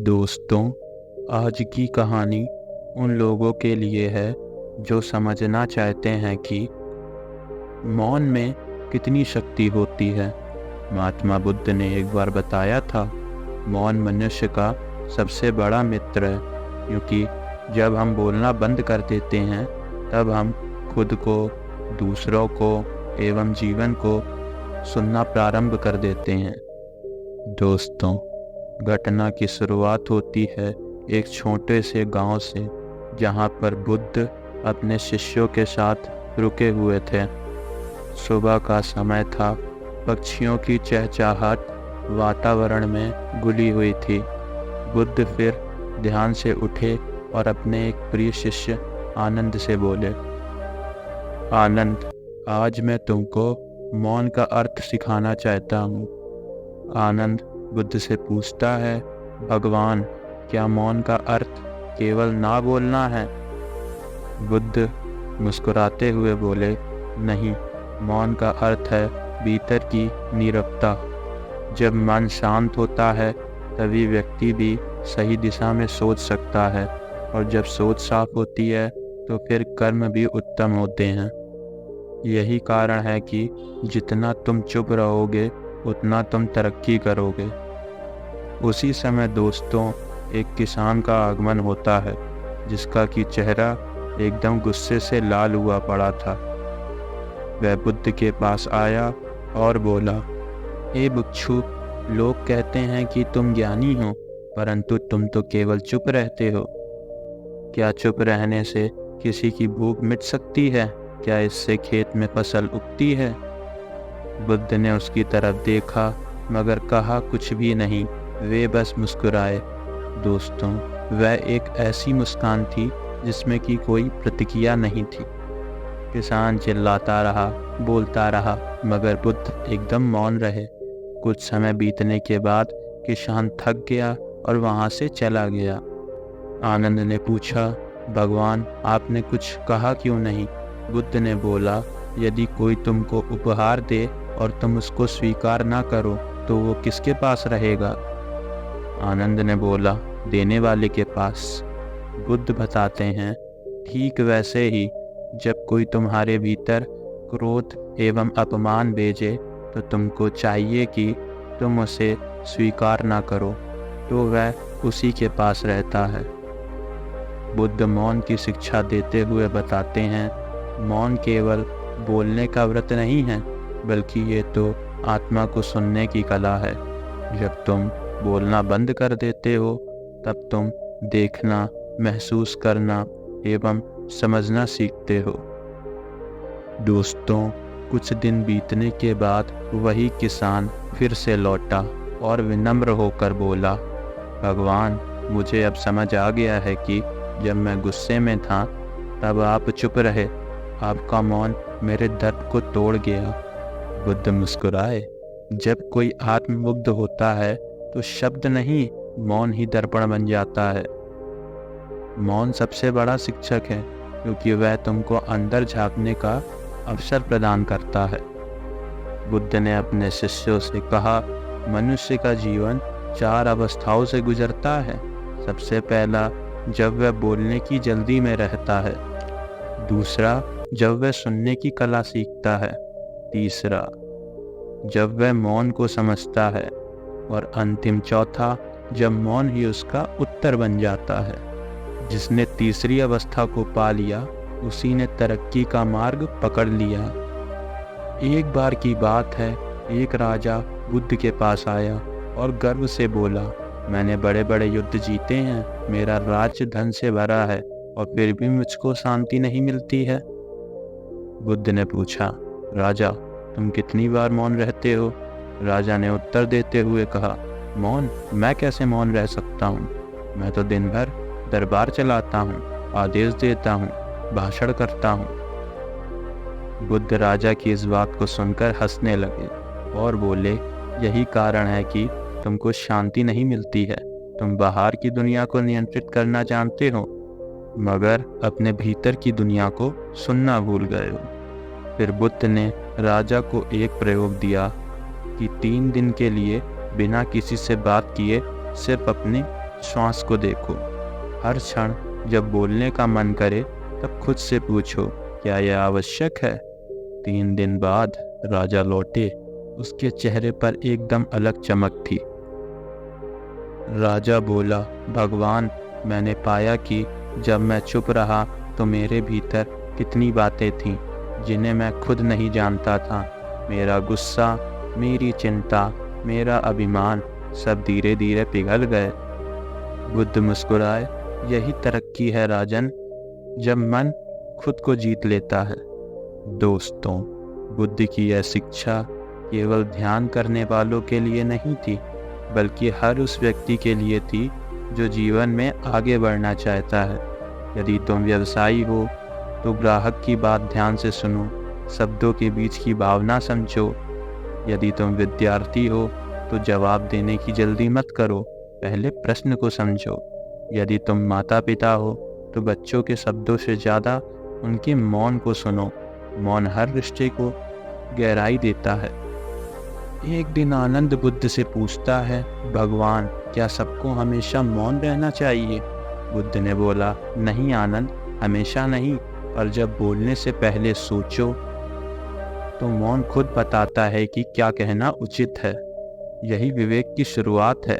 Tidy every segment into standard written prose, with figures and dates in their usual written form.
दोस्तों, आज की कहानी उन लोगों के लिए है जो समझना चाहते हैं कि मौन में कितनी शक्ति होती है। महात्मा बुद्ध ने एक बार बताया था, मौन मनुष्य का सबसे बड़ा मित्र है, क्योंकि जब हम बोलना बंद कर देते हैं तब हम खुद को, दूसरों को एवं जीवन को सुनना प्रारंभ कर देते हैं। दोस्तों, घटना की शुरुआत होती है एक छोटे से गांव से, जहां पर बुद्ध अपने शिष्यों के साथ रुके हुए थे। सुबह का समय था, पक्षियों की चहचहाट वातावरण में घुली हुई थी। बुद्ध फिर ध्यान से उठे और अपने एक प्रिय शिष्य आनंद से बोले, आनंद, आज मैं तुमको मौन का अर्थ सिखाना चाहता हूँ। आनंद बुद्ध से पूछता है, भगवान, क्या मौन का अर्थ केवल ना बोलना है? बुद्ध मुस्कुराते हुए बोले, नहीं, मौन का अर्थ है भीतर की नीरवता। जब मन शांत होता है तभी व्यक्ति भी सही दिशा में सोच सकता है, और जब सोच साफ होती है तो फिर कर्म भी उत्तम होते हैं। यही कारण है कि जितना तुम चुप रहोगे उतना तुम तरक्की करोगे। उसी समय दोस्तों, एक किसान का आगमन होता है, जिसका कि चेहरा एकदम गुस्से से लाल हुआ पड़ा था। वह बुद्ध के पास आया और बोला, हे भिक्षु, लोग कहते हैं कि तुम ज्ञानी हो, परंतु तुम तो केवल चुप रहते हो। क्या चुप रहने से किसी की भूख मिट सकती है? क्या इससे खेत में फसल उगती है? बुद्ध ने उसकी तरफ देखा मगर कहा कुछ भी नहीं। वे बस मुस्कुराए। दोस्तों, वह एक ऐसी मुस्कान थी जिसमें कि कोई प्रतिक्रिया नहीं थी। किसान चिल्लाता रहा, बोलता रहा, मगर बुद्ध एकदम मौन रहे। कुछ समय बीतने के बाद किसान थक गया और वहां से चला गया। आनंद ने पूछा, भगवान, आपने कुछ कहा क्यों नहीं? बुद्ध ने बोला, यदि कोई तुमको उपहार दे और तुम उसको स्वीकार ना करो तो वो किसके पास रहेगा? आनंद ने बोला, देने वाले के पास। बुद्ध बताते हैं, ठीक वैसे ही जब कोई तुम्हारे भीतर क्रोध एवं अपमान भेजे तो तुमको चाहिए कि तुम उसे स्वीकार ना करो, तो वह उसी के पास रहता है। बुद्ध मौन की शिक्षा देते हुए बताते हैं, मौन केवल बोलने का व्रत नहीं है, बल्कि ये तो आत्मा को सुनने की कला है। जब तुम बोलना बंद कर देते हो तब तुम देखना, महसूस करना एवं समझना सीखते हो। दोस्तों, कुछ दिन बीतने के बाद वही किसान फिर से लौटा और विनम्र होकर बोला, भगवान, मुझे अब समझ आ गया है कि जब मैं गुस्से में था तब आप चुप रहे। आपका मौन मेरे दर्द को तोड़ गया। बुद्ध मुस्कुराए। जब कोई आत्ममुग्ध होता है तो शब्द नहीं, मौन ही दर्पण बन जाता है। मौन सबसे बड़ा शिक्षक है, क्योंकि वह तुमको अंदर झांकने का अवसर प्रदान करता है। बुद्ध ने अपने शिष्यों से कहा, मनुष्य का जीवन 4 अवस्थाओं से गुजरता है। सबसे पहला, जब वह बोलने की जल्दी में रहता है। दूसरा, जब वह सुनने की कला सीखता है। तीसरा, जब वह मौन को समझता है। और अंतिम चौथा, जब मौन ही उसका उत्तर बन जाता है। जिसने तीसरी अवस्था को पा लिया उसी ने तरक्की का मार्ग पकड़ लिया। एक बार की बात है, एक राजा बुद्ध के पास आया और गर्व से बोला, मैंने बड़े बड़े युद्ध जीते हैं, मेरा राज्य धन से भरा है, और फिर भी मुझको शांति नहीं मिलती है। बुद्ध ने पूछा, राजा, तुम कितनी बार मौन रहते हो? राजा ने उत्तर देते हुए कहा, मौन? मैं कैसे मौन रह सकता हूँ? मैं तो दिन भर दरबार चलाता हूँ, आदेश देता हूँ, भाषण करता हूँ। बुद्ध राजा की इस बात को सुनकर हंसने लगे और बोले, यही कारण है कि तुमको शांति नहीं मिलती है। तुम बाहर की दुनिया को नियंत्रित करना जानते हो, मगर अपने भीतर की दुनिया को सुनना भूल गए हो। फिर बुद्ध ने राजा को एक प्रयोग दिया कि 3 दिन के लिए बिना किसी से बात किए सिर्फ अपने श्वास को देखो। हर क्षण जब बोलने का मन करे तब खुद से पूछो, क्या यह आवश्यक है? 3 दिन बाद राजा लौटे। उसके चेहरे पर एकदम अलग चमक थी। राजा बोला, भगवान, मैंने पाया कि जब मैं चुप रहा तो मेरे भीतर कितनी बातें थीं जिन्हें मैं खुद नहीं जानता था। मेरा गुस्सा, मेरी चिंता, मेरा अभिमान सब धीरे धीरे पिघल गए। बुद्ध मुस्कुराए, यही तरक्की है राजन, जब मन खुद को जीत लेता है। दोस्तों, बुद्ध की यह शिक्षा केवल ध्यान करने वालों के लिए नहीं थी, बल्कि हर उस व्यक्ति के लिए थी जो जीवन में आगे बढ़ना चाहता है। यदि तुम व्यवसायी हो तो ग्राहक की बात ध्यान से सुनो, शब्दों के बीच की भावना समझो। यदि तुम विद्यार्थी हो तो जवाब देने की जल्दी मत करो, पहले प्रश्न को समझो। यदि तुम माता पिता हो तो बच्चों के शब्दों से ज़्यादा उनके मौन को सुनो। मौन हर रिश्ते को गहराई देता है। एक दिन आनंद बुद्ध से पूछता है, भगवान, क्या सबको हमेशा मौन रहना चाहिए? बुद्ध ने बोला, नहीं आनंद, हमेशा नहीं, पर जब बोलने से पहले सोचो तो मौन खुद बताता है कि क्या कहना उचित है। यही विवेक की शुरुआत है।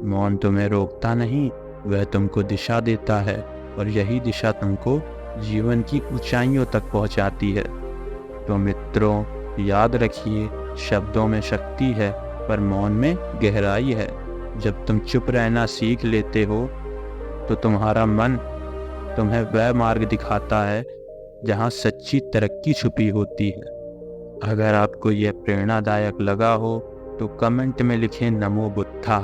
मौन तुम्हें रोकता नहीं, वह तुमको दिशा देता है, और यही दिशा तुमको जीवन की ऊंचाइयों तक पहुंचाती है। तो मित्रों, याद रखिए, शब्दों में शक्ति है पर मौन में गहराई है। जब तुम चुप रहना सीख लेते हो तो तुम्हारा मन तुम्हें वह मार्ग दिखाता है जहाँ सच्ची तरक्की छुपी होती है। अगर आपको यह प्रेरणादायक लगा हो तो कमेंट में लिखें नमो बुद्धा।